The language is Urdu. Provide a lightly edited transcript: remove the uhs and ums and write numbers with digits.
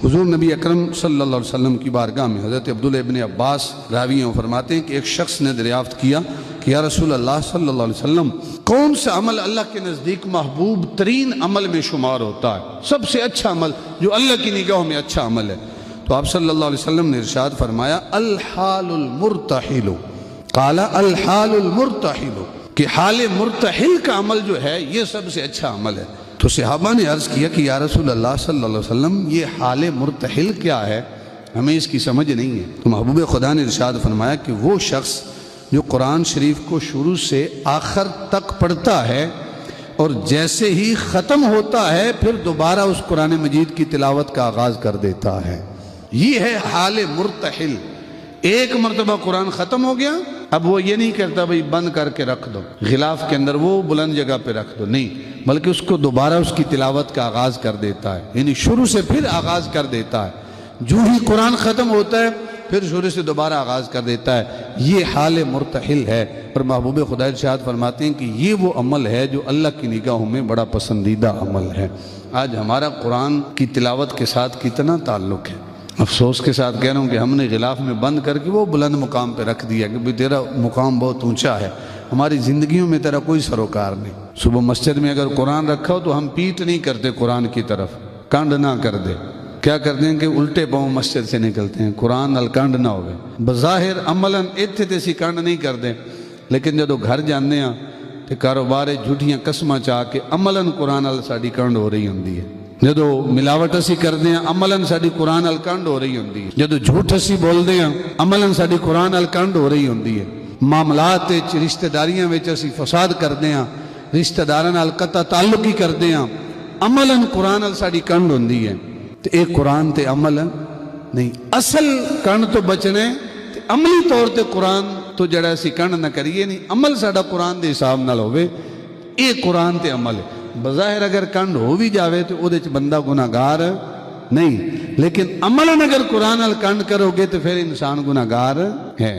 حضور نبی اکرم صلی اللہ علیہ وسلم کی بارگاہ میں حضرت عبداللہ ابن عباس راوی ہیں فرماتے ہیں کہ ایک شخص نے دریافت کیا کہ یا رسول اللہ صلی اللہ علیہ وسلم کون سا عمل اللہ کے نزدیک محبوب ترین عمل میں شمار ہوتا ہے، سب سے اچھا عمل جو اللہ کی نگاہوں میں اچھا عمل ہے؟ تو آپ صلی اللہ علیہ وسلم نے ارشاد فرمایا الحال المرتحل، قال الحال المرتحل، کہ حال مرتحل کا عمل جو ہے یہ سب سے اچھا عمل ہے۔ تو صحابہ نے عرض کیا کہ یا رسول اللہ صلی اللہ علیہ وسلم یہ حال مرتحل کیا ہے، ہمیں اس کی سمجھ نہیں ہے۔ تو محبوب خدا نے ارشاد فرمایا کہ وہ شخص جو قرآن شریف کو شروع سے آخر تک پڑھتا ہے اور جیسے ہی ختم ہوتا ہے پھر دوبارہ اس قرآن مجید کی تلاوت کا آغاز کر دیتا ہے، یہ ہے حال مرتحل۔ ایک مرتبہ قرآن ختم ہو گیا، اب وہ یہ نہیں کرتا بھئی بند کر کے رکھ دو غلاف کے اندر، وہ بلند جگہ پہ رکھ دو، نہیں، بلکہ اس کو دوبارہ اس کی تلاوت کا آغاز کر دیتا ہے، یعنی شروع سے پھر آغاز کر دیتا ہے۔ جو ہی قرآن ختم ہوتا ہے پھر شروع سے دوبارہ آغاز کر دیتا ہے، یہ حال مرتحل ہے۔ اور محبوب خدا ارشاد فرماتے ہیں کہ یہ وہ عمل ہے جو اللہ کی نگاہوں میں بڑا پسندیدہ عمل ہے۔ آج ہمارا قرآن کی تلاوت کے ساتھ کتنا تعلق ہے، افسوس کے ساتھ کہہ رہا ہوں کہ ہم نے غلاف میں بند کر کے وہ بلند مقام پہ رکھ دیا کہ تیرا مقام بہت اونچا ہے، ہماری زندگیوں میں تیرا کوئی سروکار نہیں۔ صبح مسجد میں اگر قرآن رکھا ہو تو ہم پیٹ نہیں کرتے قرآن کی طرف، کانڈ نہ کر دے، کیا کرتے ہیں کہ الٹے پاؤں مسجد سے نکلتے ہیں، قرآن نال کانڈ نہ ہوئے، بظاہر عملاً اتھے تیسی کانڈ نہیں کر دیں، لیکن جدو گھر جانے ہیں تو کاروبار جھوٹیاں قسماں چاہ کے عملاً قرآن نال ساڑی کانڈ ہو رہی ہوندی ہے۔ جدو ملاوٹ اسی کر دیں عملاً ساڑی قرآن نال کانڈ ہو رہی ہوندی ہے، جدو جھوٹ اسی بول دیں عملاً ساڑی قرآن نال کانڈ ہو رہی ہوندی ہے۔ معاملات رشتہ داریاں وچ اسی فساد کر دیں، رشتہ داراں نال قطع تعلق ہی کر دیں، عملاً قرآن نال ساڑی کانڈ ہوندی ہے۔ تو ایک قرآن تے عمل نہیں، اصل کانڈ تو بچنے تے عملی طور تے قرآن تو جڑا سی کانڈ نہ کریے نہیں، عمل ساڑا قرآن دے حساب نال ہوئے، ایک قرآن تے عمل ہے۔ بظاہر اگر کانڈ ہو بھی جاوے تو او دے چ بندہ گناہگار نہیں، لیکن عملاً اگر قرآن نال کانڈ کرو گے تو پھر انسان گناہگار ہے۔